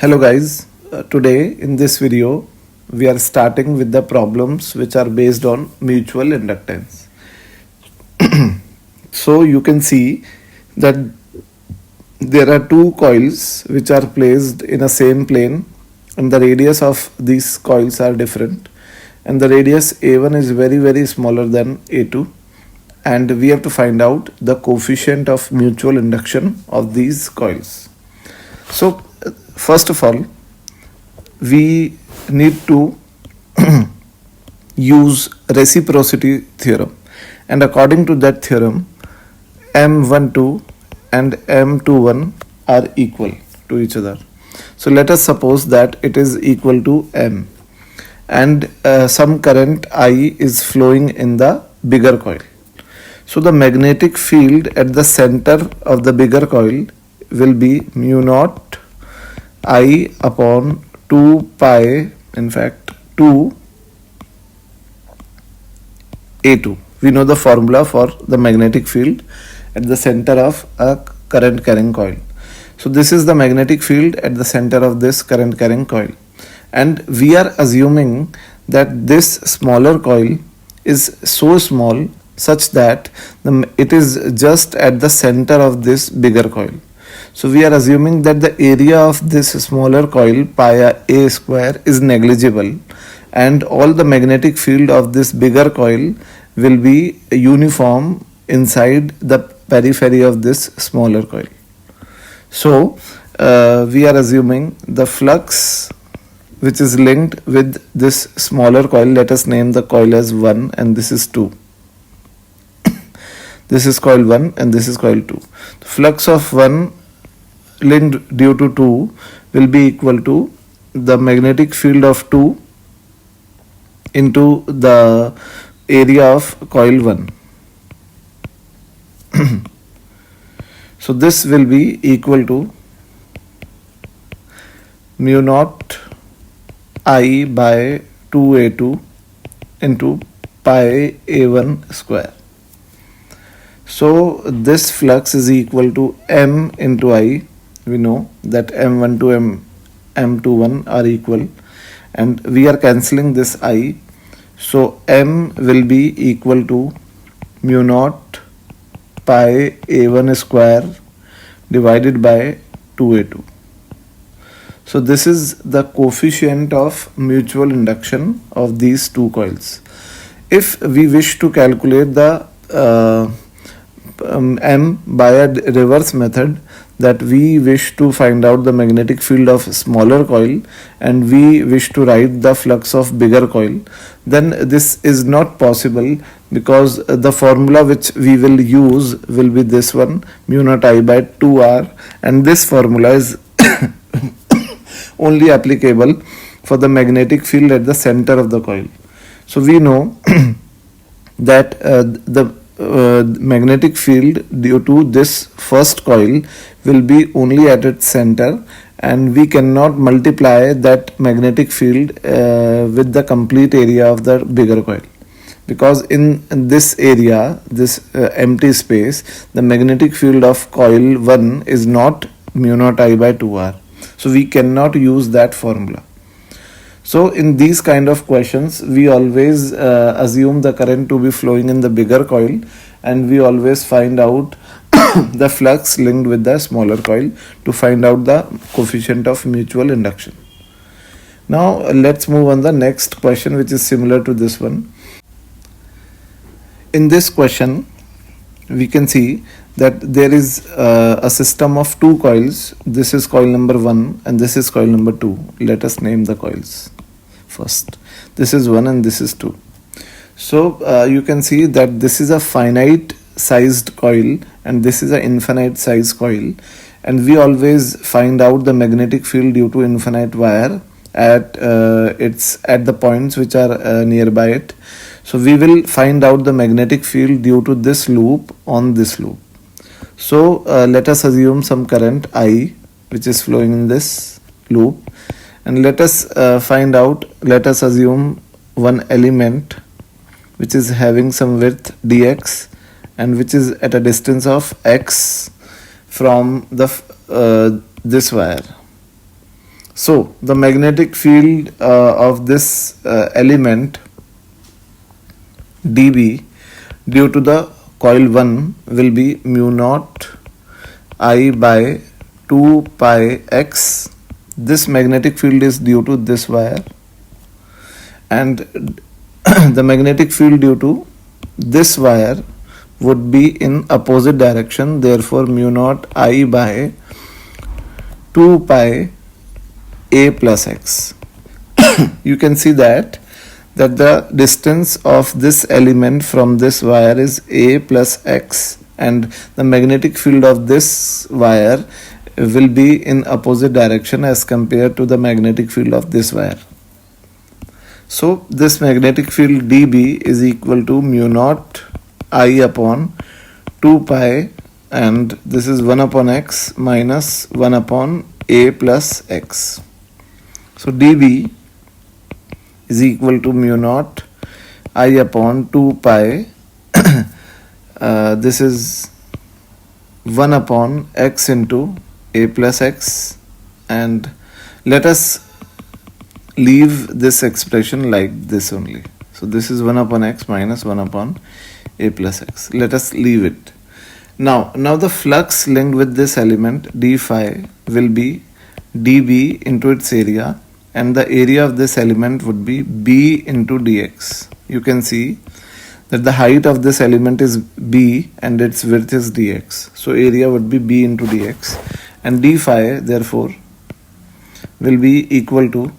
Hello guys, today in this video we are starting with the problems which are based on mutual inductance. So you can see that there are two coils which are placed in a same plane and the radius of these coils are different, and the radius A1 is very smaller than A2, and we have to find out the coefficient of mutual induction of these coils. So first of all, we need to use reciprocity theorem, and according to that theorem, M12 and M21 are equal to each other. So let us suppose that it is equal to M, and some current I is flowing in the bigger coil. So the magnetic field at the center of the bigger coil will be mu naught I upon 2 pi, in fact 2 A2. We know the formula for the magnetic field at the center of a current carrying coil. So this is the magnetic field at the center of this current carrying coil, and we are assuming that this smaller coil is so small such that it is just at the center of this bigger coil. So we are assuming that the area of this smaller coil, pi a square, is negligible, and all the magnetic field of this bigger coil will be uniform inside the periphery of this smaller coil. So we are assuming the flux which is linked with this smaller coil, let us name the coil as 1 and this is 2. This is coil 1 and this is coil 2. The flux of 1 linked due to 2 will be equal to the magnetic field of 2 into the area of coil 1. So this will be equal to mu naught I by 2A2 into pi A1 square. So this flux is equal to M into I. We know that M12 M21 are equal, and we are cancelling this I. So M will be equal to mu naught pi A1 square divided by 2A2. So this is the coefficient of mutual induction of these two coils. If we wish to calculate the M by a reverse method, that we wish to find out the magnetic field of smaller coil and we wish to write the flux of bigger coil, then this is not possible, because the formula which we will use will be this one, mu naught I by 2R, and this formula is only applicable for the magnetic field at the center of the coil. So we know that the magnetic field due to this first coil will be only at its center, and we cannot multiply that magnetic field with the complete area of the bigger coil, because in this area, this empty space, the magnetic field of coil 1 is not mu naught I by 2R. So we cannot use that formula. So in these kind of questions, we always assume the current to be flowing in the bigger coil, and we always find out the flux linked with the smaller coil to find out the coefficient of mutual induction. Now let's move on the next question, which is similar to this one. In this question, we can see that there is a system of two coils. This is coil number 1 and this is coil number 2. Let us name the coils first. This is 1 and this is 2. So you can see that this is a finite sized coil and this is an infinite size coil, and we always find out the magnetic field due to infinite wire at the points which are nearby it. So we will find out the magnetic field due to this loop on this loop. So let us assume some current I which is flowing in this loop, and let us assume one element which is having some width dx and which is at a distance of x from the this wire. So the magnetic field of this element dB due to the coil 1 will be mu naught I by 2 pi x. This magnetic field is due to this wire, and the magnetic field due to this wire would be in opposite direction, therefore mu naught I by 2 pi a plus x. You can see that the distance of this element from this wire is a plus x, and the magnetic field of this wire will be in opposite direction as compared to the magnetic field of this wire. So this magnetic field dB is equal to mu naught I upon 2 pi, and this is 1 upon x minus 1 upon a plus x. So dB is equal to mu naught I upon 2 pi. This is 1 upon x into a plus x, and let us leave this expression like this only. So this is 1 upon x minus 1 upon a plus x. Let us leave it. Now the flux linked with this element d phi will be dB into its area, and the area of this element would be b into dx. You can see that the height of this element is b and its width is dx. So area would be b into dx, and d phi therefore will be equal to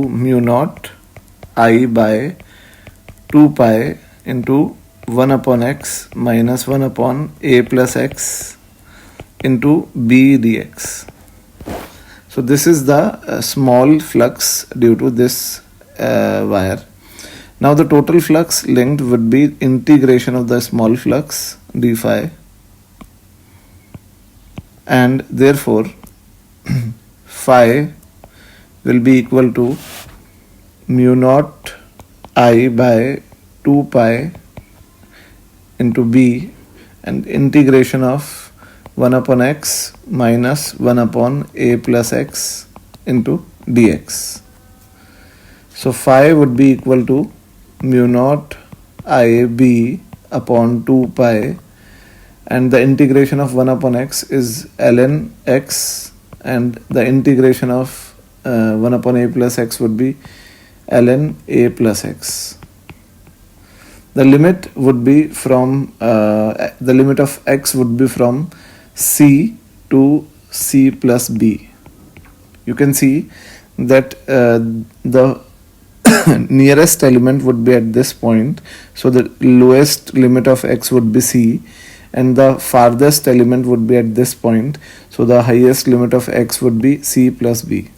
mu naught I by 2 pi into 1 upon x minus 1 upon a plus x into b dx. So this is the small flux due to this wire. Now the total flux linked would be integration of the small flux d phi, and therefore phi will be equal to mu naught I by 2 pi into b, and integration of 1 upon x minus 1 upon a plus x into dx. So phi would be equal to mu naught I b upon 2 pi, and the integration of 1 upon x is ln x, and the integration of 1 upon a plus x would be ln a plus x. The limit would be from the limit of x would be from c to c plus b. You can see that the nearest element would be at this point, so the lowest limit of x would be c, and the farthest element would be at this point, so the highest limit of x would be c plus b.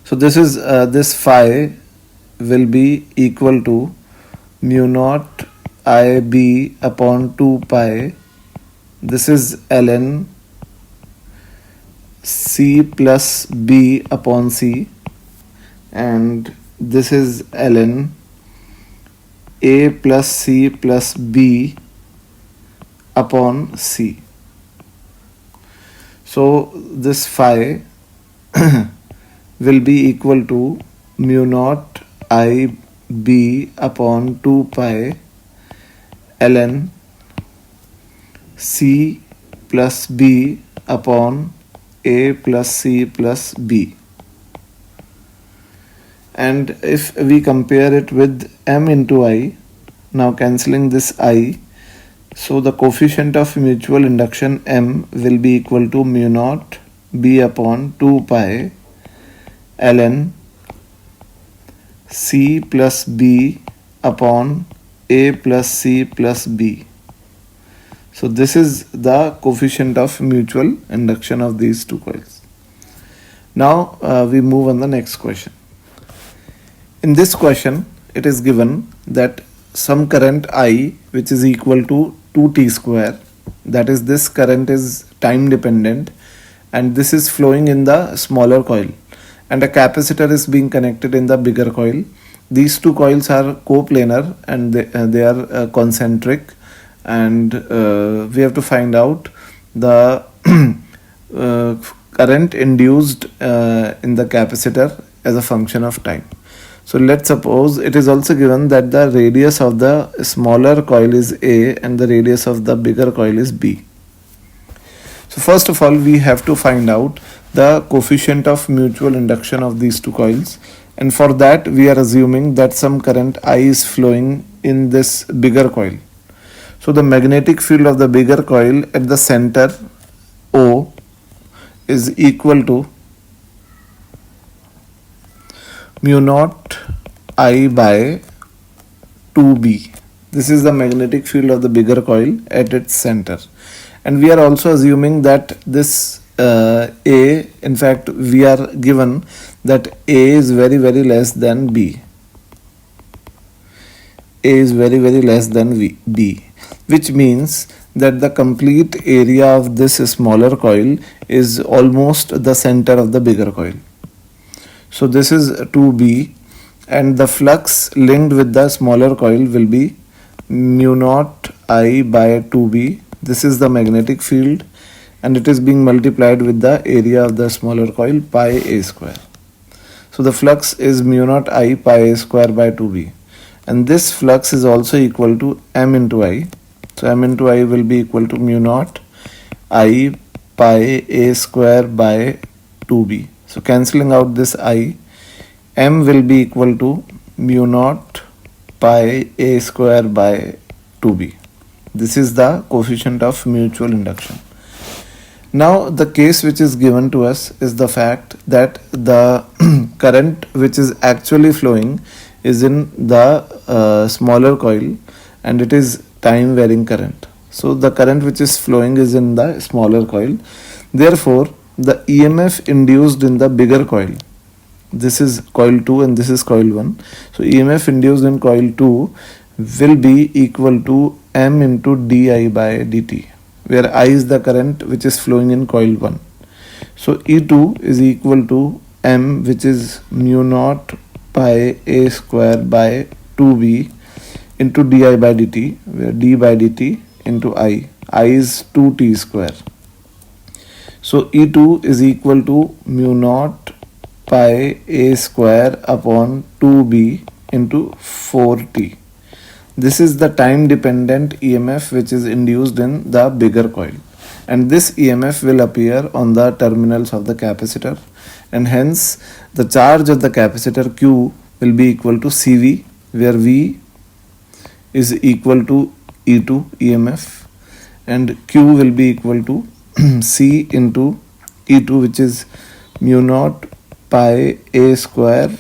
So this is this phi will be equal to mu naught I b upon 2 pi. This is ln c plus b upon c, and this is ln a plus c plus b upon c. So this phi will be equal to mu naught I b upon 2 pi ln c plus b upon a plus c plus b. And if we compare it with m into I, now cancelling this I, so the coefficient of mutual induction m will be equal to mu naught b upon 2 pi ln c plus b upon a plus c plus b. So this is the coefficient of mutual induction of these two coils. Now we move on the next question. In this question, it is given that some current I, which is equal to 2t square, that is, this current is time dependent, and this is flowing in the smaller coil, and a capacitor is being connected in the bigger coil. These two coils are coplanar, and they are concentric, and we have to find out the current induced in the capacitor as a function of time. So let's suppose it is also given that the radius of the smaller coil is A and the radius of the bigger coil is B. So first of all, we have to find out the coefficient of mutual induction of these two coils, and for that we are assuming that some current I is flowing in this bigger coil. So the magnetic field of the bigger coil at the center O is equal to mu naught I by 2B. This is the magnetic field of the bigger coil at its center. And we are also assuming that this A, in fact, we are given that A is very, very less than B. A is very, very less than B, which means that the complete area of this smaller coil is almost the center of the bigger coil. So this is 2B, and the flux linked with the smaller coil will be mu naught I by 2B. This is the magnetic field, and it is being multiplied with the area of the smaller coil, pi a square. So the flux is mu naught I pi a square by 2B, and this flux is also equal to m into I. So m into I will be equal to mu naught I pi a square by 2B. So cancelling out this I, m will be equal to mu naught pi a square by 2B. This is the coefficient of mutual induction. Now the case which is given to us is the fact that the current which is actually flowing is in the smaller coil, and it is time varying current. So the current which is flowing is in the smaller coil. Therefore, the EMF induced in the bigger coil, this is coil 2 and this is coil 1. So EMF induced in coil 2 will be equal to m into di by dt, where I is the current which is flowing in coil 1. So E2 is equal to m, which is mu naught pi a square by 2b into di by dt, where d by dt into I is 2t square. So E2 is equal to mu naught pi a square upon 2b into 4t. This is the time dependent EMF which is induced in the bigger coil, and this EMF will appear on the terminals of the capacitor, and hence the charge of the capacitor Q will be equal to CV, where V is equal to E2 EMF, and Q will be equal to C into E2, which is mu naught pi a square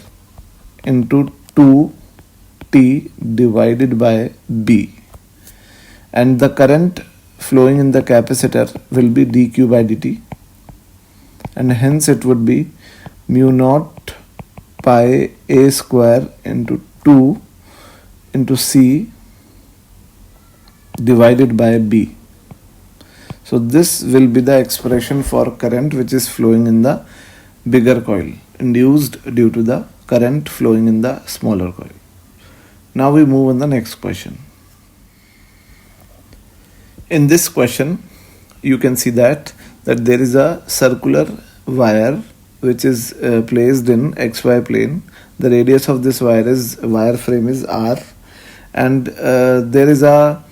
into 2t divided by B, and the current flowing in the capacitor will be dq by dt, and hence it would be mu naught pi a square into 2 into C divided by B. So this will be the expression for current which is flowing in the bigger coil, induced due to the current flowing in the smaller coil. Now we move on the next question. In this question, you can see that there is a circular wire which is placed in XY plane. The radius of this wire frame is R, and there is a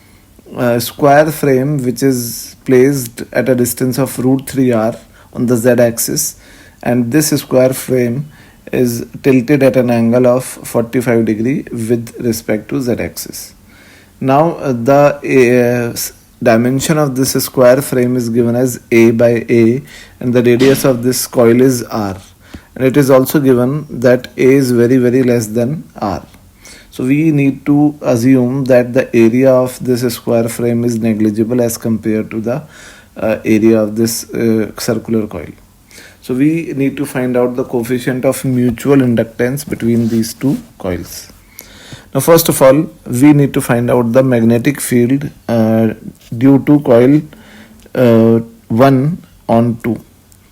square frame which is placed at a distance of root 3r on the z axis, and this square frame is tilted at an angle of 45 degree with respect to z axis. Now the dimension of this square frame is given as A by A, and the radius of this coil is R, and it is also given that A is very, very less than R. So we need to assume that the area of this square frame is negligible as compared to the area of this circular coil. So we need to find out the coefficient of mutual inductance between these two coils. Now first of all, we need to find out the magnetic field due to coil 1 on 2.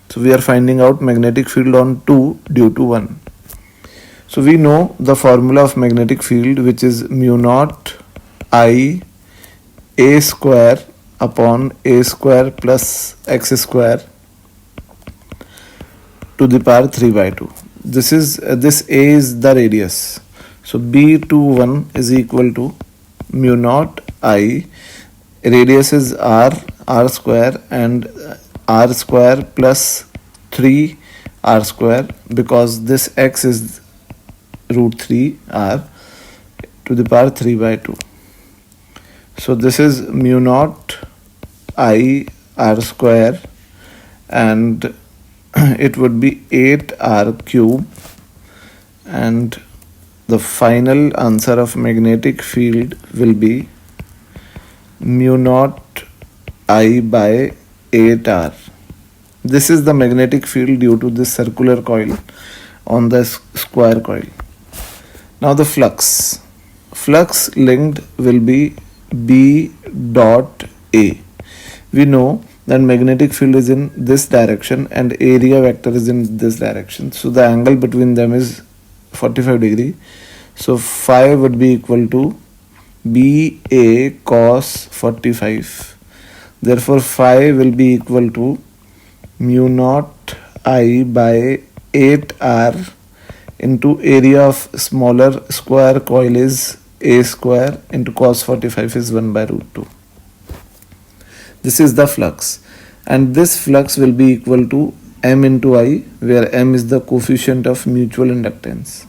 So we are finding out magnetic field on 2 due to 1. So we know the formula of magnetic field, which is mu naught I a square upon a square plus x square to the power 3 by 2. This a is the radius. So B21 is equal to mu naught I. Radius is r square, and r square plus 3 r square, because this x is root 3 r to the power 3 by 2. So this is mu naught I r square, and it would be 8r cube, and the final answer of magnetic field will be mu naught I by 8r. This is the magnetic field due to this circular coil on the square coil. Now the flux linked will be B dot A. We know that magnetic field is in this direction and area vector is in this direction. So the angle between them is 45 degree. So phi would be equal to BA cos 45. Therefore phi will be equal to mu naught I by 8r into area of smaller square coil is a square into cos 45 is 1 by root 2. This is the flux, and this flux will be equal to m into I, where m is the coefficient of mutual inductance.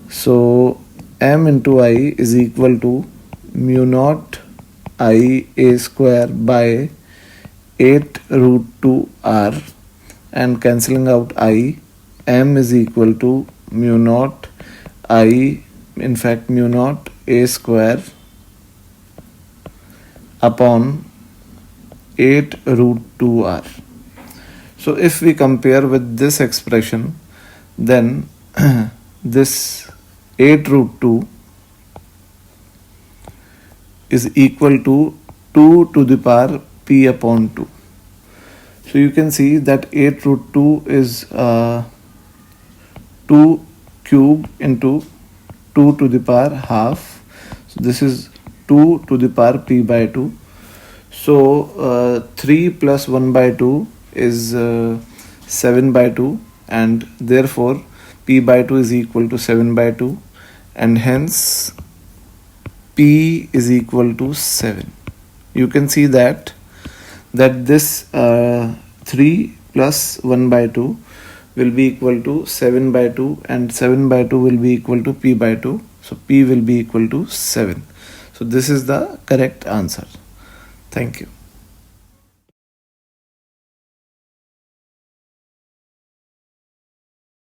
So m into I is equal to mu naught I a square by 8 root 2 r, and cancelling out I, m is equal to mu naught I, in fact mu naught a square upon 8 root 2 r. So if we compare with this expression, then this 8 root 2 is equal to 2 to the power p upon 2. So you can see that 8 root 2 is 2 cube into 2 to the power half. So this is 2 to the power p by 2. So 3 plus 1 by 2 is 7 by 2, and therefore p by 2 is equal to 7 by 2, and hence p is equal to 7. You can see that this 3 plus 1 by 2 will be equal to 7 by 2, and 7 by 2 will be equal to p by 2. So p will be equal to 7. So this is the correct answer. Thank you.